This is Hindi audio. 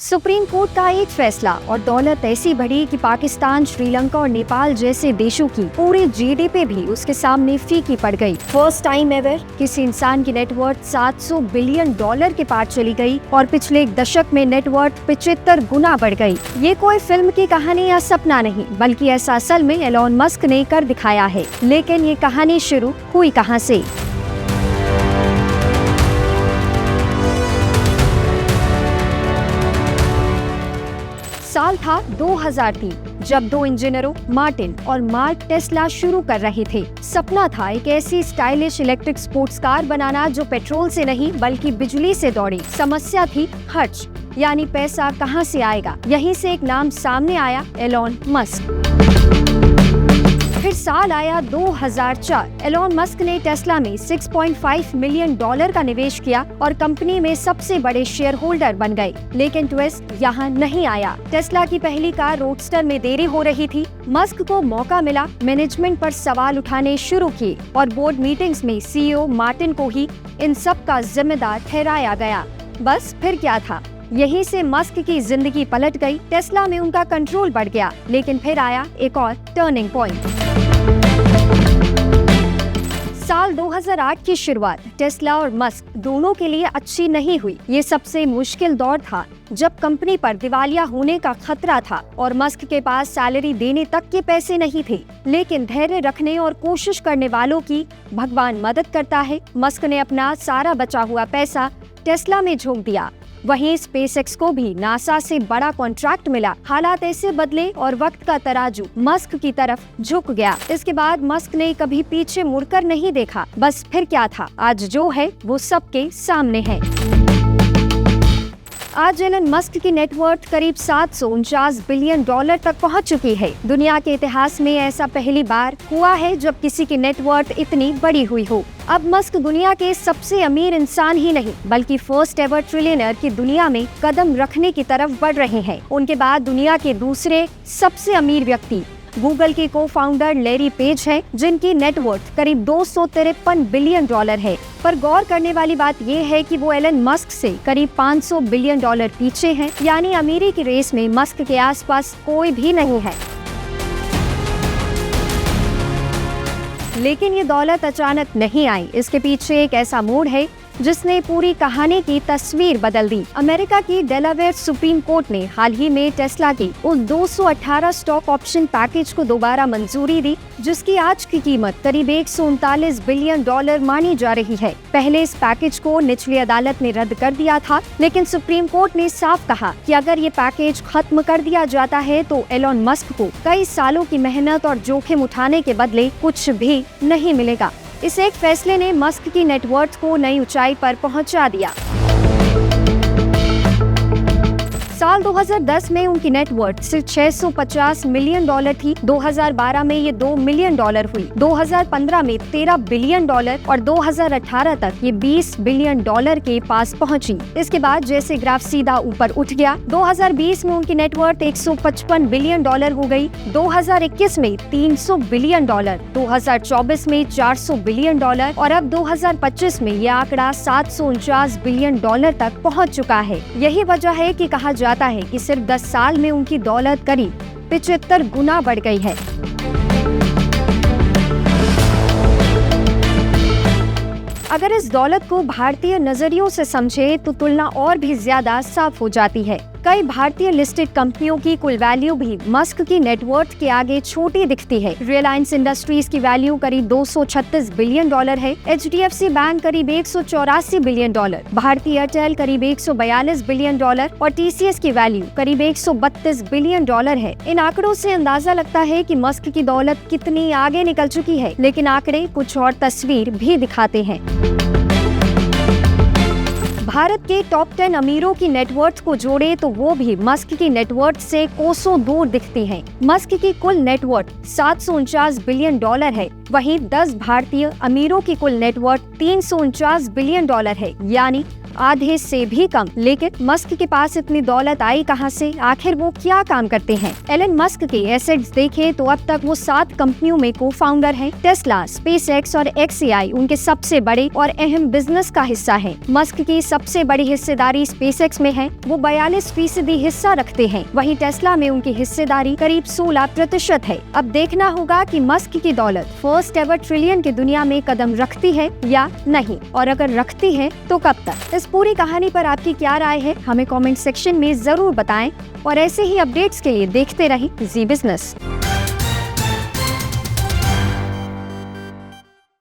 सुप्रीम कोर्ट का एक फैसला और दौलत ऐसी बढ़ी कि पाकिस्तान, श्रीलंका और नेपाल जैसे देशों की पूरी जीडीपी भी उसके सामने फीकी पड़ गई। फर्स्ट टाइम एवर किसी इंसान की नेटवर्थ 700 बिलियन डॉलर के पार चली गई और पिछले एक दशक में नेटवर्थ 75 गुना बढ़ गई। ये कोई फिल्म की कहानी या सपना नहीं, बल्कि ऐसा असल में एलोन मस्क ने कर दिखाया है। लेकिन ये कहानी शुरू हुई कहाँ से? साल था 2003 जब दो इंजीनियरों मार्टिन और मार्क टेस्ला शुरू कर रहे थे। सपना था एक ऐसी स्टाइलिश इलेक्ट्रिक स्पोर्ट्स कार बनाना जो पेट्रोल से नहीं बल्कि बिजली से दौड़े। समस्या थी खर्च, यानी पैसा कहां से आएगा। यहीं से एक नाम सामने आया, एलोन मस्क। फिर साल आया 2004। एलोन मस्क ने टेस्ला में 6.5 मिलियन डॉलर का निवेश किया और कंपनी में सबसे बड़े शेयर होल्डर बन गए। लेकिन ट्विस्ट यहाँ नहीं आया। टेस्ला की पहली कार रोडस्टर में देरी हो रही थी। मस्क को मौका मिला, मैनेजमेंट पर सवाल उठाने शुरू किए और बोर्ड मीटिंग्स में सीईओ मार्टिन को ही इन सब का जिम्मेदार ठहराया गया। बस फिर क्या था, यहीं से मस्क की जिंदगी पलट गई। टेस्ला में उनका कंट्रोल बढ़ गया। लेकिन फिर आया एक और टर्निंग पॉइंट। साल 2008 की शुरुआत टेस्ला और मस्क दोनों के लिए अच्छी नहीं हुई। ये सबसे मुश्किल दौर था जब कंपनी पर दिवालिया होने का खतरा था और मस्क के पास सैलरी देने तक के पैसे नहीं थे। लेकिन धैर्य रखने और कोशिश करने वालों की भगवान मदद करता है। मस्क ने अपना सारा बचा हुआ पैसा टेस्ला में झोंक दिया। वहीं स्पेसएक्स को भी नासा से बड़ा कॉन्ट्रैक्ट मिला। हालात ऐसे बदले और वक्त का तराजू मस्क की तरफ झुक गया। इसके बाद मस्क ने कभी पीछे मुड़कर नहीं देखा। बस फिर क्या था, आज जो है वो सबके सामने है। आज एलन मस्क की नेटवर्थ करीब 749 बिलियन डॉलर तक पहुंच चुकी है। दुनिया के इतिहास में ऐसा पहली बार हुआ है जब किसी की नेटवर्थ इतनी बड़ी हुई हो। अब मस्क दुनिया के सबसे अमीर इंसान ही नहीं बल्कि फर्स्ट एवर ट्रिलियनर की दुनिया में कदम रखने की तरफ बढ़ रहे हैं। उनके बाद दुनिया के दूसरे सबसे अमीर व्यक्ति गूगल के को-फाउंडर लैरी पेज हैं, जिनकी नेटवर्थ करीब 253 बिलियन डॉलर है। पर गौर करने वाली बात यह है कि वो एलन मस्क से करीब 500 बिलियन डॉलर पीछे हैं, यानी अमीरी की रेस में मस्क के आसपास कोई भी नहीं है। लेकिन ये दौलत अचानक नहीं आई। इसके पीछे एक ऐसा मोड़ है जिसने पूरी कहानी की तस्वीर बदल दी। अमेरिका की डेलावेयर सुप्रीम कोर्ट ने हाल ही में टेस्ला की उस 218 स्टॉक ऑप्शन पैकेज को दोबारा मंजूरी दी, जिसकी आज की कीमत करीब 139 बिलियन डॉलर मानी जा रही है। पहले इस पैकेज को निचली अदालत ने रद्द कर दिया था, लेकिन सुप्रीम कोर्ट ने साफ कहा कि अगर ये पैकेज खत्म कर दिया जाता है तो एलोन मस्क को कई सालों की मेहनत और जोखिम उठाने के बदले कुछ भी नहीं मिलेगा। इस एक फैसले ने मस्क की नेटवर्थ को नई ऊंचाई पर पहुंचा दिया। साल 2010 में उनकी नेटवर्थ सिर्फ 650 मिलियन डॉलर थी। 2012 में ये 2 मिलियन डॉलर हुई। 2015 में 13 बिलियन डॉलर और 2018 तक ये 20 बिलियन डॉलर के पास पहुंची। इसके बाद जैसे ग्राफ सीधा ऊपर उठ गया। 2020 में उनकी नेटवर्थ 155 बिलियन डॉलर हो गई। 2021 में 300 बिलियन डॉलर, 2024 में 400 बिलियन डॉलर और अब 2025 में ये आंकड़ा 749 बिलियन डॉलर तक पहुंच चुका है। यही वजह है कि कहा जाता है कि सिर्फ 10 साल में उनकी दौलत करीब 75 गुना बढ़ गई है। अगर इस दौलत को भारतीय नजरियों से समझे तो तुलना और भी ज्यादा साफ हो जाती है। कई भारतीय लिस्टेड कंपनियों की कुल वैल्यू भी मस्क की नेटवर्थ के आगे छोटी दिखती है। रिलायंस इंडस्ट्रीज की वैल्यू करीब 236 बिलियन डॉलर है। एचडीएफसी बैंक करीब 184 बिलियन डॉलर, भारतीय एयरटेल करीब 142 बिलियन डॉलर और टीसीएस की वैल्यू करीब 132 बिलियन डॉलर है। इन आंकड़ों से अंदाजा लगता है कि मस्क की दौलत कितनी आगे निकल चुकी है, लेकिन आंकड़े कुछ और तस्वीर भी दिखाते हैं। भारत के टॉप 10 अमीरों की नेटवर्थ को जोड़े तो वो भी मस्क की नेटवर्थ से कोसों दूर दिखती हैं। मस्क की कुल नेटवर्थ 749 बिलियन डॉलर है, वहीं 10 भारतीय अमीरों की कुल नेटवर्थ 349 बिलियन डॉलर है, यानी आधे से भी कम। लेकिन मस्क के पास इतनी दौलत आई कहां से? आखिर वो क्या काम करते हैं? एलन मस्क के एसेट्स देखें तो अब तक वो 7 कंपनियों में को फाउंडर हैं। टेस्ला, स्पेसएक्स और XAI उनके सबसे बड़े और अहम बिजनेस का हिस्सा है। मस्क की सबसे बड़ी हिस्सेदारी स्पेसएक्स में है, वो 42% हिस्सा रखते हैं। वहीं टेस्ला में उनकी हिस्सेदारी करीब 16% है। अब देखना होगा कि मस्क की दौलत फर्स्ट एवर ट्रिलियन की दुनिया में कदम रखती है या नहीं, और अगर रखती है तो कब तक। इस पूरी कहानी पर आपकी क्या राय है, हमें कमेंट सेक्शन में जरूर बताएं और ऐसे ही अपडेट्स के लिए देखते रहें जी बिजनेस।